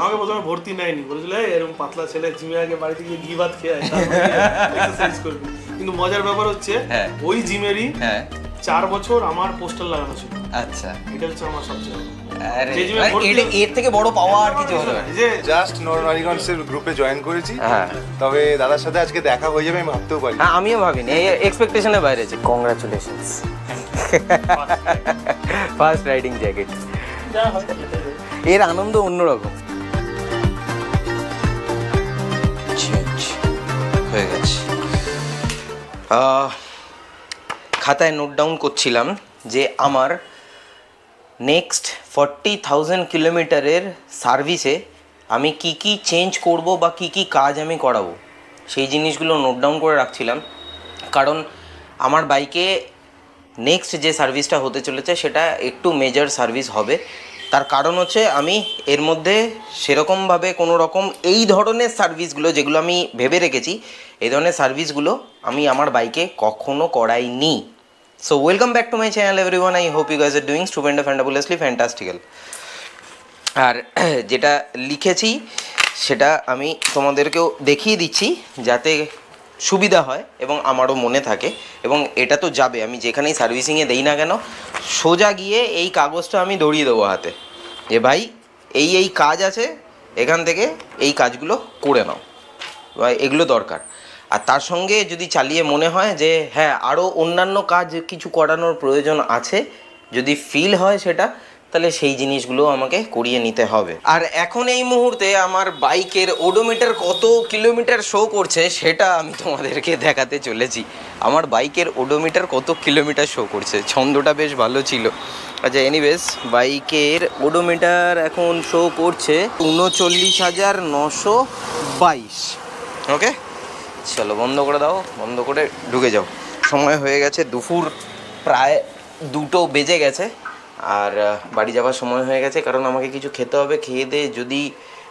আমাকে প্রথমে ভর্তি নেয়নি, বলেছিল এরকম পাতলা ছেলে জিমে আগে বাড়িতে গিয়ে ঘি ভাত খেয়ে এক্সারসাইজ করবি। কিন্তু মজার ব্যাপার হচ্ছে ওই জিমেরই 4 বছর আমার পোস্টার লাগানো ছিল। আচ্ছা, এটা হচ্ছে আমার সবচেয়ে এর থেকে বড় পাওয়া আর কিছু হতে পারে। যে জাস্ট নরনারিগঞ্জের গ্রুপে জয়েন করেছি, তবে দাদার সাথে আজকে দেখা হয়ে যাবে আমি ভাবতেও পারি। হ্যাঁ, আমিও ভাবিনি, এই এক্সপেকটেশনের বাইরে আছে। Congratulations, first riding jacket. এর আনন্দ অন্যরকম। চেঞ্জ হয়ে গেছে। খাতায় নোট ডাউন করছিলাম যে আমার নেক্সট 40,000 কিলোমিটারের সার্ভিসে আমি কি কি চেঞ্জ করব বা কি কি কাজ আমি করাবো, সেই জিনিসগুলো নোট ডাউন করে রাখছিলাম। কারণ আমার বাইকে নেক্সট যে সার্ভিসটা হতে চলেছে সেটা একটু মেজর সার্ভিস হবে। তার কারণ হচ্ছে আমি এর মধ্যে সেরকমভাবে কোনো রকম এই ধরনের সার্ভিসগুলো যেগুলো আমি ভেবে রেখেছি, এই ধরনের সার্ভিসগুলো আমি আমার বাইকে কখনো করাইনি। So welcome back to my channel everyone. I hope you guys are doing stupendous, fantabulously fantastical. আর যেটা লিখেছি সেটা আমি তোমাদেরকেও দেখিয়ে দিচ্ছি যাতে সুবিধা হয় এবং আমারও মনে থাকে। এবং এটা তো যাবে, আমি যেখানেই সার্ভিসিংয়ে দেই না কেন সোজা গিয়ে এই কাগজটা আমি ধরিয়ে দেবো হাতে, যে ভাই এই কাজ আছে, এখান থেকে এই কাজগুলো করে নাও, বা এগুলো দরকার। আর তার সঙ্গে যদি চালিয়ে মনে হয় যে হ্যাঁ আরও অন্যান্য কাজ কিছু করানোর প্রয়োজন আছে, যদি ফিল হয় সেটা, তাহলে সেই জিনিসগুলো আমাকে করিয়ে নিতে হবে। আর এখন এই মুহূর্তে আমার বাইকের ওডোমিটার কত কিলোমিটার শো করছে সেটা আমি তোমাদেরকে দেখাতে চলেছি। আমার বাইকের ওডোমিটার কত কিলোমিটার শো করছে, ছন্দটা বেশ ভালো ছিল। আচ্ছা, এনিওয়েজ বাইকের ওডোমিটার এখন শো করছে 39,922। ওকে, চলো বন্ধ করে দাও, বন্ধ করে ঢুকে যাও। সময় হয়ে গেছে দুপুর প্রায় 2টো বেজে গেছে, আর বাড়ি যাওয়ার সময় হয়ে গেছে। কারণ আমাকে কিছু খেতে হবে, খেয়ে দিয়ে যদি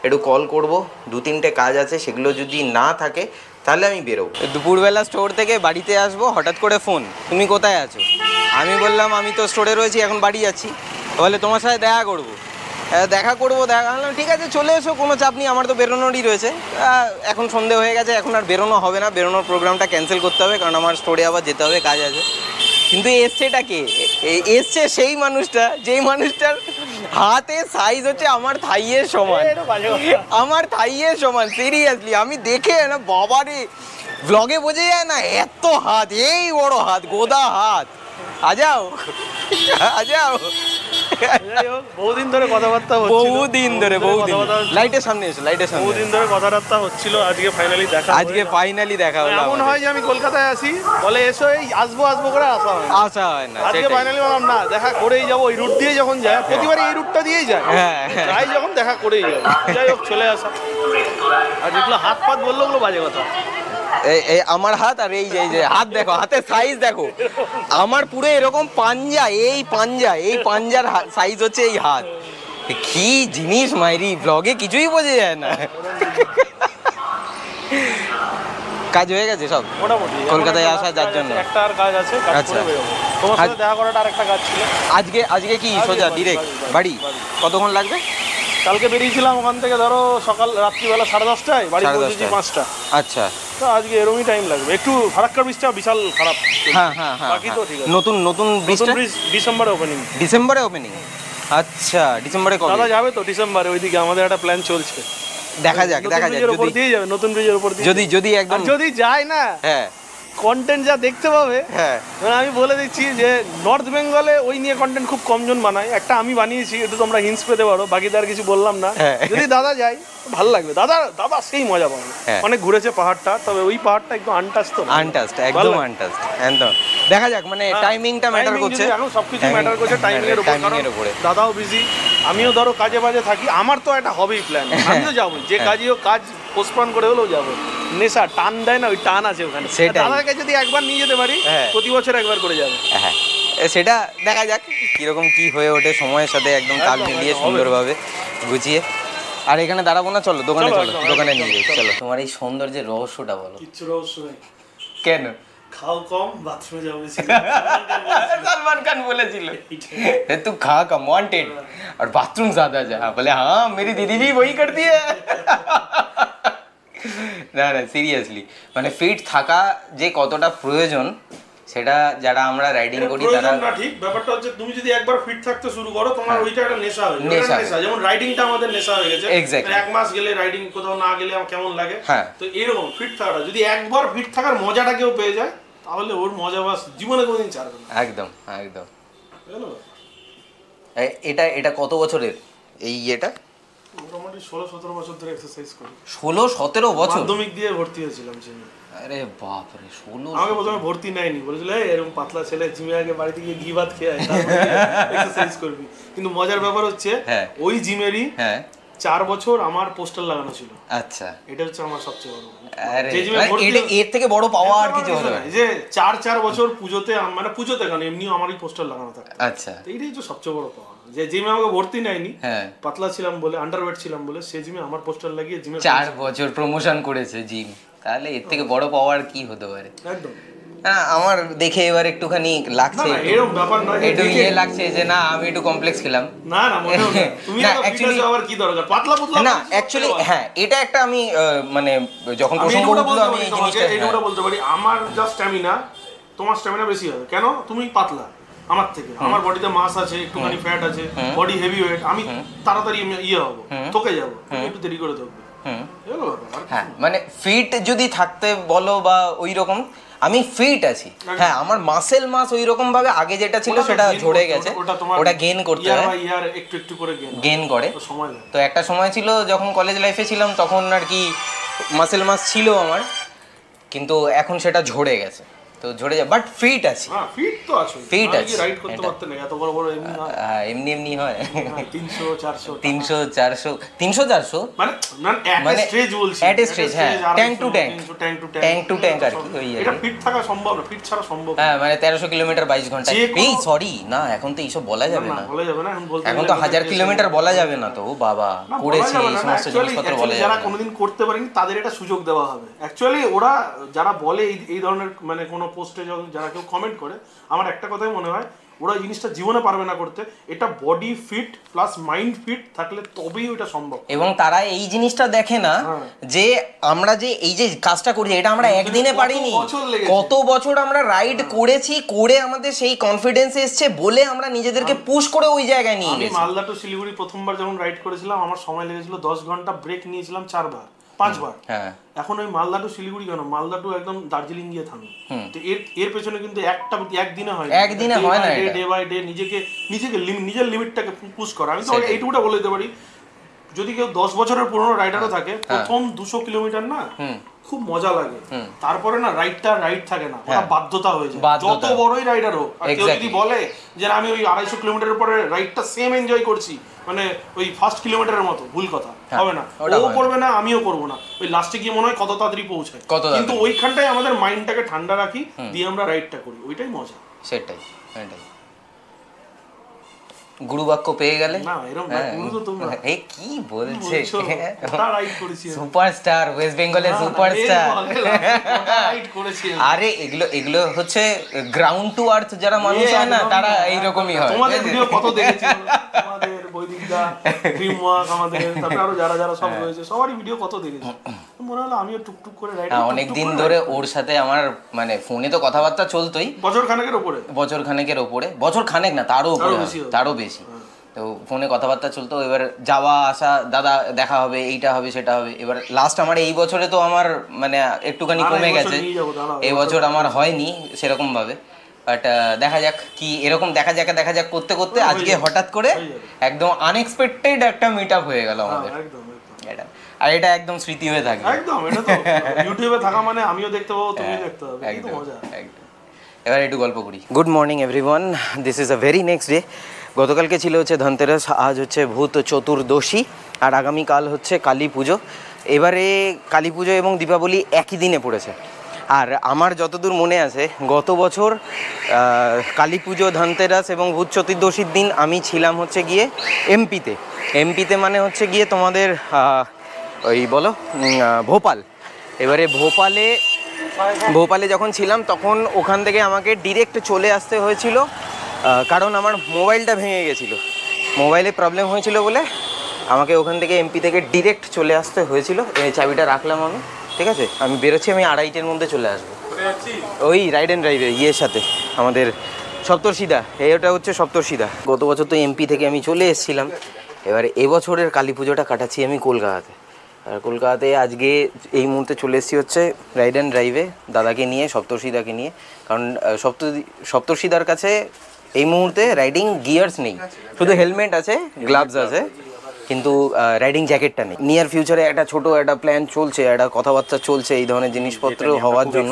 একটু কল করব, 2-3টে কাজ আছে, সেগুলো যদি না থাকে তাহলে আমি বেরোবো। দুপুরবেলা স্টোর থেকে বাড়িতে আসবো, হঠাৎ করে ফোন, তুমি কোথায় আছো? আমি বললাম আমি তো স্টোরে রয়েছি, এখন বাড়ি যাচ্ছি। বলে তোমার সাথে দেখা করবো। দেখা করলাম, ঠিক আছে চলে এসো, কোনো চাপ নেই, আমার তো বেরোনোরই রয়েছে। এখন সন্ধে হয়ে গেছে, এখন আর বেরোনো হবে না, বেরোনোর প্রোগ্রামটা ক্যান্সেল করতে হবে, কারণ আমার স্টোরে আবার যেতে হবে, কাজ আছে। কিন্তু এসছেটা কে? এসছে সেই মানুষটা, যেই মানুষটার হাতের সাইজ হচ্ছে আমার থাইয়ের সমান, আমার থাইয়ের সমান। সিরিয়াসলি আমি দেখে না বাবারে, ব্লগে বোঝা যায় না, এত হাত, এই বড় হাত, গোদা হাত। আজাও বহুদিন ধরে কথাবার্তা হচ্ছিল, বহুদিন ধরে লাইটের সামনে এসো, লাইটের সামনে বহুদিন ধরে কথাবার্তা হচ্ছিল, আজকে ফাইনালি দেখা হলো। এমন হয় যে আমি কলকাতায় আসি, বলে এসো, এই আসবো করে আসা হয় না। আজকে ফাইনালি বললাম না, দেখা করেই যাবো। এই রুট দিয়ে যখন যায়, প্রতিবারই এই রুটটা দিয়েই যায়, যাই যখন দেখা করেই যাবো। যাই হোক, চলে আসা। আর যেগুলো হাত পাত বললো ওগুলো বাজে কথা। আমার হাত আর এই যে হাত দেখো, হাতের সাইজ দেখো, আমার পুরো এরকম পাঞ্জা, এই পাঞ্জার সাইজ হচ্ছে এই হাত। কি জিনিস মাইরি, ব্লগে কিছুই বোঝা যায় না। কাজ হয়ে গেছে সব মোটামুটি কলকাতায় আসা, যার জন্য একটা আর কাজ আছে। আচ্ছা, তোমার সাথে দেখা করাটা আরেকটা কাজ ছিল। আজকে কি সোজা ডিরেক্ট বাড়ি? কতক্ষণ লাগবে? কালকে বেরিয়েছিলাম ওখান থেকে, ধরো সকাল রাত্রিবেলা 10:30টায়, বাড়ি পৌঁছেছি 5টা। আচ্ছা, তো আজকে এরকমই টাইম লাগবে। একটু ফারাক্কার ব্রিজটা বিশাল খারাপ। হ্যাঁ, বাকি তো ঠিক আছে। নতুন ব্রিজ ডিসেম্বরে ওপেনিং। আচ্ছা, ডিসেম্বরে কবে? দাদা যাবে তো ডিসেম্বরে ওইদিকে, আমাদের একটা প্ল্যান চলছে। দেখা যাক উপর দিয়ে যাবে, নতুন ব্রিজের উপর দিয়ে যদি একদম যদি যায় না, হ্যাঁ কন্টেন্ট যা দেখতে পাবে। হ্যাঁ, আমি বলে দিচ্ছি যে নর্থ বেঙ্গলে ওই নিয়ে কন্টেন্ট খুব কমজন বানায়। একটা আমি বানিয়েছি, একটু তোমরা হিন্টস পেতে পারো, বাকিদের কিছু বললাম না। যদি দাদা যায় ভালো লাগবে, দাদা সেই মজা পাবে। অনেক ঘুরেছে পাহাড়টা, তবে ওই পাহাড়টা একদম আনটাস্ট, একদম দেখা যাক, মানে টাইমিংটা ম্যাটার করছে, এখন সবকিছু ম্যাটার করছে টাইমিংয়ের উপরে। দাদাও বিজি, আমিও ধরো কাজে বাজে থাকি। আমার তো একটা হবেই প্ল্যান, আমিও যাবো, যে কাজেও কাজ পোস্টপন করে হলেও যাবো। নেশা টান দেয় না, ওই টান আছে ওখানে। দাদাকে যদি একবার নিয়ে যেতে পারি, প্রতি বছর একবার করে যাবে। সেটা দেখা যাক কিরকম কি হয়ে ওঠে, সময়ের সাথে একদম তাল মিলিয়ে সুন্দরভাবে গুছিয়ে। আর এখানে দাঁড়াবো না, দোকানে নিয়ে যাই। চলো, তোমার এই সৌন্দর্যের রহস্যটা বলো। কিচ্ছু রহস্য নেই। কেন? খাও কম বাথরুমে যাও বেশি सलमान खान বলেছিল तू खा कम वांटेड और बाथरूम ज्यादा जा बोले हाँ मेरी दीदी भी वही करती है না না সিরিয়াসলি মানে ফিট থাকা যে কতটা প্রয়োজন সেটা যারা আমরা রাইডিং করি তারা না ঠিক ব্যাপারটা হচ্ছে তুমি যদি একবার ফিট থাকতে শুরু করো তোমার ওইটা একটা নেশা হয়ে যাবে নেশা যেমন রাইডিংটা আমাদের নেশা হয়ে গেছে এক মাস গেলে রাইডিং কোথাও না গেলে আমার কেমন লাগে তো এরকম ফিট থাকাটা যদি একবার ফিট থাকার মজাটা কেউ পেয়ে যায় তাহলে ওর মজা বাস জীবনে কোনোদিন ছাড়বে না একদম একদম এটা কত বছরের এই এটা মোটামুটি 16-17 বছর ধরে এক্সারসাইজ করি 16-17 বছর মাধ্যমিক দিয়ে ভর্তি হয়েছিলাম জিমে আরে বাপ রে 16 আমাকে প্রথমে ভর্তি নেয়নি বলেছিল এরকম পাতলা ছেলে জিমে আগে বাড়িতে গিয়ে ঘি ভাত খেয়ে তারপরে এক্সারসাইজ করবি কিন্তু মজার ব্যাপার হচ্ছে ওই জিমেরই 4 বছর আমার পোস্টার লাগানো ছিল আচ্ছা এটা হচ্ছে আমার সবচেয়ে বড় যে জিমে এটা এর থেকে বড় পাওয়া আর কিছু হতে পারে যে 4 বছর পূজোতে মানে পূজোতে কেন এমনিও আমারই পোস্টার লাগানো থাকে আচ্ছা এইটাই তো সবচেয়ে বড় পাওয়া যে জিমে আমাকে ভর্তি নেয়নি পাতলা ছিলাম বলে আন্ডারওয়েট ছিলাম বলে সেই জিমে আমার পোস্টার লাগিয়ে জিমে 4 বছর প্রমোশন করেছে জিম তাহলে এর থেকে বড় পাওয়ার কি হতে পারে একদম হ্যাঁ আমার দেখে এবার একটুখানি লাগছে এরকম ব্যাপার নয় একটু লাগছে যে না আমি একটু কমপ্লেক্স খেলাম না না মোটেও না তুমি তো অ্যাকচুয়ালি আবার কি দরকার পাতলা না অ্যাকচুয়ালি হ্যাঁ এটা একটা আমি মানে যখন প্রসঙ্গ উঠলো আমি এই জিনিসটা এইটা বলতে পারি আমার যা স্ট্যামিনা তোমার স্ট্যামিনা বেশি হবে কেন তুমি পাতলা আমার থেকে আমার বডিতে মাস আছে একটুখানি ফ্যাট আছে বডি হেভি ওয়েট আমি তাড়াতাড়ি হব তোকে যাব একটু দেরি করে থাকবে হ্যাঁ মানে ফিট যদি থাকতে বলো বা ওই রকম আমি ফিট আছি হ্যাঁ আমার মাসেল মাস ওই রকম ভাবে আগে যেটা ছিল সেটা ঝরে গেছে ওটা গেইন করতে হয় একটু একটু করে গেইন করে তো একটা সময় ছিল যখন কলেজ লাইফে ছিলাম তখন আর কি মাসেল মাস ছিল আমার কিন্তু এখন সেটা ঝরে গেছে তো ঝরে যায় বাট ফিট আছে ফিট তো আছে ফিট আছে রাইড করতে পারতে না এত বড় বড় এমনি হয় এমনি হয় 300 400 300 মানে এট স্টেজ বলছি এট স্টেজ হ্যাঁ ট্যাঙ্ক টু ট্যাঙ্ক আর কি ওই এটা ফিট থাকা সম্ভব না ফিট ছাড়া সম্ভব হ্যাঁ মানে 1300 কিলোমিটার 22 ঘন্টা এই সরি না এখন তো এইসব বলা যাবে না এখন তো 1000 কিলোমিটার বলা যাবে না তো বাবা করেছে এই সমস্ত জিনিসপত্র বলা যাবে যারা কোনোদিন করতে পারেনি তাদের এটা সুযোগ দেওয়া হবে অ্যাকচুয়ালি ওরা যারা বলে এই ধরনের মানে কোনো পোস্টে যারা কেউ কমেন্ট করে আমার একটা কথাই মনে হয় ওরা এই জিনিসটা জীবনে পারবে না করতে এটা body fit plus mind fit থাকলে তবেই ওটা সম্ভব এবং তারা এই জিনিসটা দেখে না যে আমরা যে এই যে কাজটা করি এটা আমরা একদিনে পারিনি কত বছর আমরা রাইড করেছি করে আমাদের সেই কনফিডেন্স এসছে বলে আমরা নিজেদেরকে পুশ করে ওই জায়গায় নিয়ে গেছি আমি মালদা টু শিলিগুড়ি প্রথমবার যখন রাইড করেছিলাম আমার সময় লেগেছিল 10 ঘন্টা ব্রেক নিয়েছিলাম 5 বার এখন ওই মালদা টু শিলিগুড়ি কেন মালদা টু একদম দার্জিলিং গিয়ে থামি তো এর পেছনে কিন্তু একদিনে হয় না ডে বাই ডে নিজেকে নিজের লিমিটটাকে পুশ করা আমি তো এইটুকুটা বলে দিতে পারি যদি কেউ 10 বছরের পুরনো রাইডারও থাকে প্রথম 200 কিলোমিটার না খুব মজা লাগে তারপরে না রাইড থাকে না ওটা বাধ্যতা হয়ে যায় যত বড়ই রাইডার হোক আর কেউ যদি বলে যে আমি ওই 250 কিলোমিটারের পরে রাইডটা সেম এনজয় করছি মানে ওই ফার্স্ট কিলোমিটারের মতো ভুল কথা হবে না ও করবে না আমিও করব না ওই লাস্টে গিয়ে মনে হয় কত তাড়াতাড়ি পৌঁছায় কিন্তু ওইখানটায় আমাদের মাইন্ডটাকে ঠান্ডা রাখি দিয়ে আমরা রাইডটা করি ওইটাই মজা সেটাই গুরু বাক্য পেয়ে গেলে না এরকম গুরু তো তোমরা এই কি বলছে রাইড করেছি সুপারস্টার ওয়েস্ট বেঙ্গলের সুপারস্টার রাইড করেছি আরে এগুলো হচ্ছে গ্রাউন্ড টু আর্থ যারা মানুষ হয় না তারা এই রকমই হয় তোমাদের ভিডিও কত দেখেছি আমাদের বৈদিকদা ড্রিমওয়াক আমাদের তারপর আরো যারা সব রয়েছে সবারই ভিডিও কত দেখেছি মনে হলো আমিও টুকটুক করে রাইড অনেক দিন ধরে ওর সাথে আমার মানে ফোনে তো কথাবার্তা চলতোই বছর খানেকের উপরে বছর খানেক না তারও বেশি তো ফোনে কথাবার্তা চলতো এবার যাওয়া আসা দাদা দেখা হবে এইটা হবে সেটা হবে এবার লাস্ট আমার এই বছরে তো আমার মানে একটুখানি কমে গেছে এই বছর আমার হয়নি সেরকম ভাবে বাট দেখা যাক কি এরকম দেখা যাক করতে করতে আজকে হঠাৎ করে একদম আনএক্সপেক্টেড একটা মিট আপ হয়ে গেল আমাদের এটা আর এটা একদম স্মৃতি হয়ে থাকবে একদম এটা তো ইউটিউবে থাকা মানে আমিও দেখতে পাবো তুমিও দেখতে পাবে কি তো মজা এবার একটু গল্প করি good morning everyone this is a very next day গতকালকে ছিল হচ্ছে ধনতেরাস আজ হচ্ছে ভূত চতুর্দশী আর আগামীকাল হচ্ছে কালী পুজো এবারে কালী পুজো এবং দীপাবলি একই দিনে পড়েছে আর আমার যতদূর মনে আছে গত বছর কালী পুজো ধনতেরাস এবং ভূত চতুর্দশীর দিন আমি ছিলাম হচ্ছে গিয়ে এমপিতে মানে হচ্ছে গিয়ে তোমাদের ওই বলো ভোপাল এবারে ভোপালে ভোপালে যখন ছিলাম তখন ওখান থেকে আমাকে ডিরেক্ট চলে আসতে হয়েছিল, কারণ আমার মোবাইলটা ভেঙে গেছিলো। মোবাইলে প্রবলেম হয়েছিল বলে আমাকে ওখান থেকে এমপি থেকে ডিরেক্ট চলে আসতে হয়েছিল। এই চাবিটা রাখলাম আমি, ঠিক আছে? আমি বেরোচ্ছি, আমি 2:30-এর মধ্যে চলে আসবো। ওই রাইড অ্যান্ড ড্রাইভে ইয়ের সাথে, আমাদের সপ্তর্ষিদা। এটা হচ্ছে সপ্তর্ষিদা। গত বছর তো এমপি থেকে আমি চলে এসেছিলাম, এবার এবছরের কালী পুজোটা কাটাচ্ছি আমি কলকাতাতে। আর কলকাতাতে আজকে এই মুহূর্তে চলে এসেছি হচ্ছে রাইড অ্যান্ড ড্রাইভে দাদাকে নিয়ে, সপ্তর্ষিদাকে নিয়ে। কারণ সপ্তর্ষিদার কাছে এই মুহূর্তে রাইডিং গিয়ার্স নেই, শুধু হেলমেট আছে, গ্লাভস আছে, কিন্তু রাইডিং জ্যাকেটটা নেই। নিয়ার ফিউচারে একটা ছোট একটা প্ল্যান চলছে, একটা কথাবার্তা চলছে এই ধরনের জিনিসপত্র হওয়ার জন্য,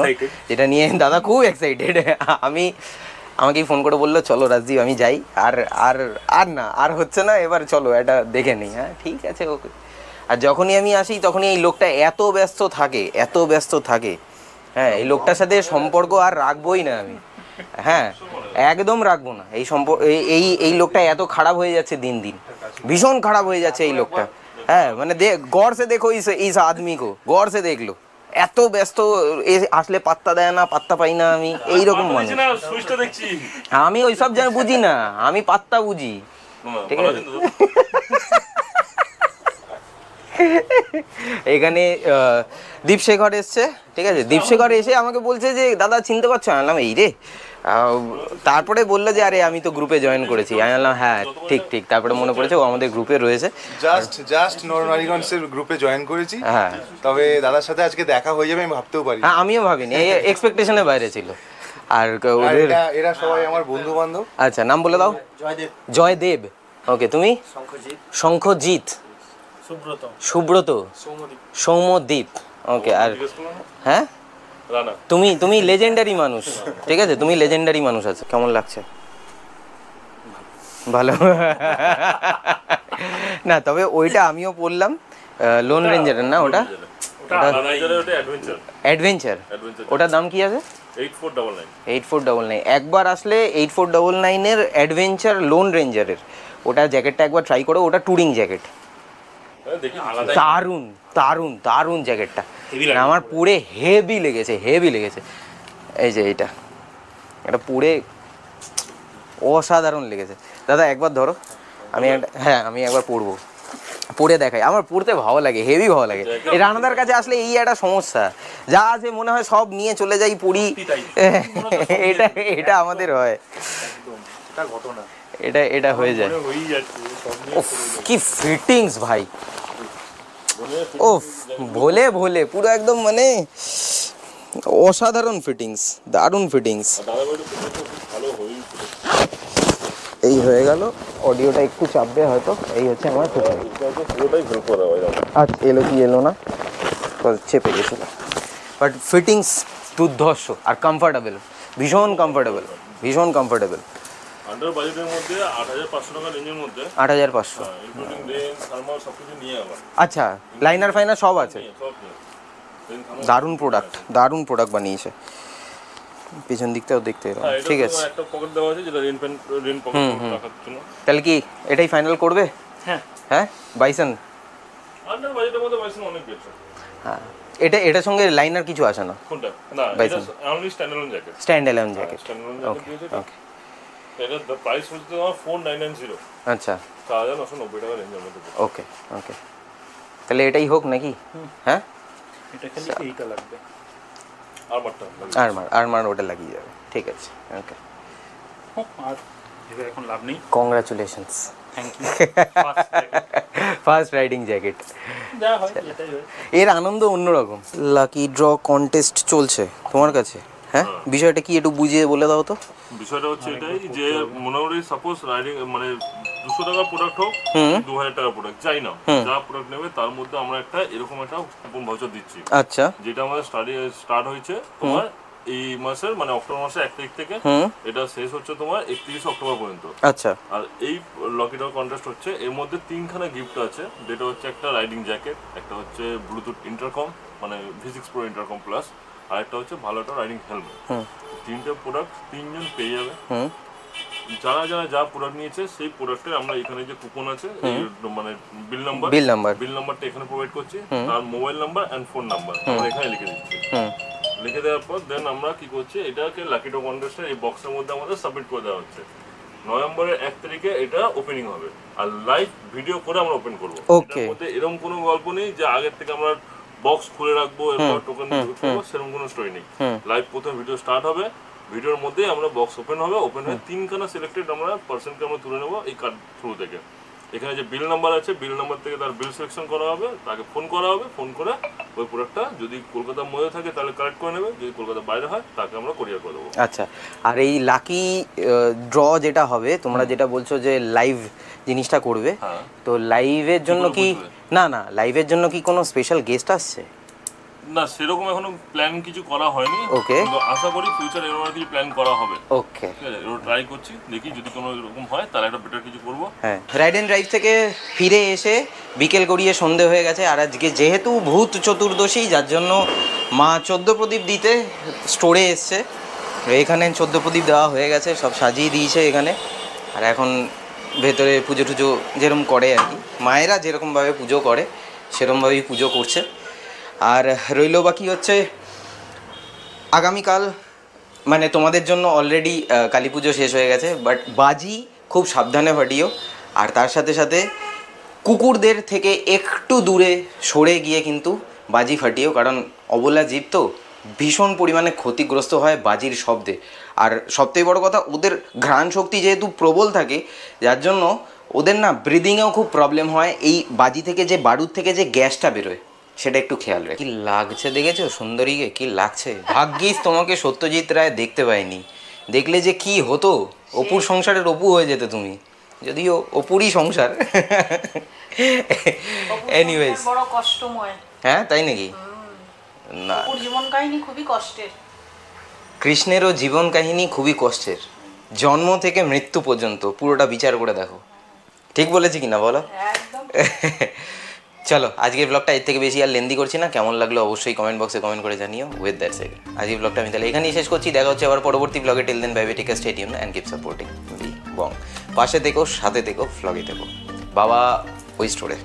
যেটা নিয়ে দাদা খুব এক্সাইটেড। আমাকেই ফোন করে বললো চলো রাজদীপ আমি যাই। আর হচ্ছে না, এবার চলো এটা দেখে নিই। হ্যাঁ ঠিক আছে, ওকে। আর যখনই আমি আসি তখনই এই লোকটা এত ব্যস্ত থাকে, হ্যাঁ এই লোকটার সাথে সম্পর্ক আর রাখবোই না আমি, হ্যাঁ একদম রাখবো না। এই লোকটা এত খারাপ হয়ে যাচ্ছে দিন দিন, ভীষণ খারাপ হয়ে যাচ্ছে এই লোকটা। হ্যাঁ মানে গড় সে দেখো ইস আদমি কো, গড় সে দেখলো, এত ব্যস্ত, আসলে পাত্তা দেয় না, পাত্তা পাই না আমি, এইরকম মানুষ। আমি ওইসব যেন বুঝি না, আমি পাত্তা বুঝি, ঠিক আছে? এখানে দীপশেখর এসছে, ঠিক আছে? দীপশেখর এসে আমাকে বলছে যে দাদা চিনতে পারছো? আমি বললাম এই রে। তারপরে বললো যে আরে আমি তো গ্রুপে জয়েন করেছি। আমি বললাম হ্যাঁ ঠিক। তারপরে মনে পড়েছে ও আমাদের গ্রুপে রয়েছে। জাস্ট নরনারীগঞ্জের গ্রুপে জয়েন করেছি। হ্যাঁ, তবে দাদার সাথে আজকে দেখা হয়ে যাবে আমি ভাবতেও পারি। হ্যাঁ আমিও ভাবিনি, এই এক্সপেকটেশনের বাইরে ছিল। আর এরা সবাই আমার বন্ধু বান্ধব। আচ্ছা নাম বলে দাও। জয়দেব। ওকে, তুমি? শঙ্খজিৎ, সুব্রত, সৌম্যদীপ। ওকে, আর হ্যাঁ তুমি লেজেন্ডারি মানুষ, ঠিক আছে? তুমি লেজেন্ডারি মানুষ আছে। কেমন লাগছে? ভালো না, তবে ওইটা আমিও পড়লাম, লোন রেঞ্জারের না ওটা, অ্যাডভেঞ্চার। ওটার দাম কি আছে? 8499। একবার আসলে 8499-এর অ্যাডভেঞ্চার লোন রেঞ্জারের ওটা জ্যাকেটটা একবার ট্রাই করো। ওটা ট্যুরিং জ্যাকেট, দারুণ জ্যাকেটটা। আমার পুরে হেভি লেগেছে। এই যে এটা পুরে অসাধারণ লেগেছে। দাদা একবার ধরো, আমি একবার পরে দেখাই। আমার পড়তে ভালো লাগে, হেভি ভালো লাগে। এই রানাদার কাছে আসলে এই একটা সমস্যা, যা আছে মনে হয় সব নিয়ে চলে যাই পড়ি। এটা আমাদের হয়, এটা হয়ে যায়। কি ফিটিংস ভাই, ও ভোলে পুরো একদম মানে অসাধারণ ফিটিংস, দারুণ ফিটিংস। এই হয়ে গেল, অডিওটা একটু চাপবে হয়তো। এই হচ্ছে আমার আচ্ছা, এলো না, চেপে গেছিল। বাট ফিটিংস দুর্ধর্ষ আর কমফোর্টেবল, ভীষণ কমফোর্টেবল। আন্ডার বাজেটের মধ্যে 8500 টাকা রেঞ্জের মধ্যে 8500, ইনক্লুডিং রেঞ্জ, থার্মাল সবকিছু নিয়ে আবার। আচ্ছা, লাইনার ফাইনার সব আছে। দারুণ প্রোডাক্ট বানিয়েছে। পিছন দিকটাও দেখতে এরকম, ঠিক আছে। একটা পকেট দেওয়া আছে যেটা রেন পকেট রাখার জন্য। তাহলে কি এটাই ফাইনাল করবে? হ্যাঁ বাইসন আন্ডার বাজেটের মধ্যে বাইসন অনেক বেটার। হ্যাঁ, এটার সঙ্গে লাইনার কিছু আসে না? কোনটা? না, এটা অনলি স্ট্যান্ডঅ্যালোন জ্যাকেট। ওকে। এটার প্রাইস হচ্ছে তোমার 4990। আচ্ছা, 4990 টাকা রেঞ্জের মধ্যে। ওকে। তাহলে এটাই হোক নাকি? হ্যাঁ, এটা খালি এইটা লাগবে, আরমার ওটা লাগিয়ে যাবে, ঠিক আছে। ওকে, আর এখন লাভ নেই। Congratulations, thank you. First riding jacket, যা হয় এটাই হয়। এর আনন্দ অন্যরকম। লাকি ড্র কন্টেস্ট চলছে তোমার কাছে, হ্যাঁ? বিষয়টা কি একটু বুঝিয়ে বলে দাও তো। বিষয়টা হচ্ছে এটাই যে মোটামুটি সাপোজ রাইডিং মানে 200 টাকা প্রোডাক্ট হোক, 2000 টাকা প্রোডাক্ট চাই না, যা প্রোডাক্ট নেবে তার মধ্যে আমরা এরকম একটা কুপন ভাউচার দিচ্ছি। আচ্ছা, যেটা আমাদের স্টার্ট হয়েছে তোমার এই মাসের মানে অক্টোবর মাসের 1 তারিখ থেকে, এটা শেষ হচ্ছে তোমার 31 অক্টোবর পর্যন্ত। আচ্ছা, আর এই লাকি ড্র কন্টেস্ট হচ্ছে, এর মধ্যে 3খানা গিফট আছে, যেটা হচ্ছে একটা রাইডিং জ্যাকেট, একটা হচ্ছে ব্লুটুথ ইন্টারকম মানে V6 Pro ইন্টারকম প্লাস, আর একটা হচ্ছে ভালো একটা রাইডিং হেলমেট। 3টে প্রোডাক্ট 3 জন পেয়ে যাবে। যারা যা প্রোডাক্ট নিয়েছে সেই প্রোডাক্টের আমরা এখানে যে কুপন আছে মানে বিল নাম্বারটা এখানে প্রোভাইড করছি, তার mobile number and phone number আমরা এখানে লিখে দিচ্ছি। লিখে দেওয়ার পর দেন আমরা কি করছি, এটাকে লাকি ড্র কন্টেস্টের এই বক্সের মধ্যে আমাদের সাবমিট করে দেওয়া হচ্ছে। নভেম্বরের 1 তারিখে এটা ওপেনিং হবে, আর লাইভ ভিডিও করে আমরা ওপেন করবো। এটার মধ্যে এরকম কোনো গল্প নেই যে আগের থেকে আমরা বক্স খুলে রাখবো এরপর টোকেন করবো, সেরকম কোনো স্টোরি নেই। লাইভ প্রথম ভিডিও স্টার্ট হবে, ভিডিওর মধ্যে আমরা বক্স ওপেন হবে, ওপেন হয়ে 3খানা সিলেক্টেড আমরা পার্সনকে আমরা তুলে নেবো এই কার্ড থ্রু থেকে। এখানে যে বিল নাম্বার আছে, বিল নাম্বার থেকে তার বিল সিলেকশন করা হবে, তাকে ফোন করা হবে, ফোন করে ওই প্রোডাক্টটা যদি কলকাতার মধ্যে থাকে তাহলে কালেক্ট করে নেবে, যদি কলকাতার বাইরে হয় তাকে আমরা কোরিয়ার করে দেবো। আচ্ছা, আর এই লাকি ড্র যেটা হবে, তোমরা যেটা বলছো যে লাইভ জিনিসটা করবে, তো লাইভের জন্য কি না লাইভের জন্য কি কোনো স্পেশাল গেস্ট আসছে? না, সেরকম এখনো প্ল্যান কিছু করা হয়নি। ওকে, কিন্তু আশা করি ফিউচারে এরকম কিছু প্ল্যান করা হবে। ওকে, ঠিক আছে, এবার ট্রাই করছি, দেখি যদি কোনো এরকম হয় তাহলে একটা বেটার কিছু করবো। হ্যাঁ, রাইড অ্যান্ড ড্রাইভ থেকে ফিরে এসে বিকেল গড়িয়ে সন্ধে হয়ে গেছে, আর আজকে যেহেতু ভূত চতুর্দশী, যার জন্য মা 14 প্রদীপ দিতে স্টোরে এসছে। এখানে 14 প্রদীপ দেওয়া হয়ে গেছে, সব সাজিয়ে দিয়েছে এখানে। আর এখন ভেতরে পুজো টুজো যেরকম করে আর কি, মায়েরা যেরকমভাবে পুজো করে সেরকমভাবেই পুজো করছে। আর রইল বাকি হচ্ছে আগামীকাল, মানে তোমাদের জন্য অলরেডি কালী পুজো শেষ হয়ে গেছে, বাট বাজি খুব সাবধানে ফাটিও। আর তার সাথে সাথে কুকুরদের থেকে একটু দূরে সরে গিয়ে কিন্তু বাজি ফাটিও, কারণ অবলা জীব তো ভীষণ পরিমাণে ক্ষতিগ্রস্ত হয় বাজির শব্দে। আর সবথেকে বড় কথা, ওদের ঘ্রাণ শক্তি যেহেতু প্রবল থাকে, যার জন্য ওদের না ব্রিদিংয়েও খুব প্রবলেম হয়। এই বাজি থেকে যে বারুদ থেকে যে গ্যাসটা বেরোয় সেটা একটু খেয়াল রাখ। কি লাগছে দেখেছো সুন্দরীকে, কি লাগছে! ভাগ্যিস তোমাকে সত্যজিৎ রায় দেখতে পাইনি, দেখলে যে কি হতো, অপুর সংসারের অপু হয়ে যেতে তুমি, যদিও অপুরই সংসার। এনিওয়েজ, বড় কষ্টময়। হ্যাঁ তাই নাকি? না, ওর জীবন কাহিনী খুবই কষ্টের। কৃষ্ণেরও জীবন কাহিনী খুবই কষ্টের, জন্ম থেকে মৃত্যু পর্যন্ত পুরোটা বিচার করে দেখো। ঠিক বলেছি কিনা বলো? একদম। চলো, আজকের ব্লগটা এর থেকে বেশি আর লেন্দি করছি না। কেমন লাগলো অবশ্যই কমেন্ট বক্সে কমেন্ট করে জানিও। উইথ দ্যাট সেড আজকের ব্লগটা আমি তাহলে এখানেই শেষ করছি। দেখা হচ্ছে আবার পরবর্তী ব্লগে। Till then, bye bye, take care, stay tuned and keep supporting me বং। পাশে থেকো, সাথে থেকো, ব্লগে থেকো। বাবা ওই স্টোরে।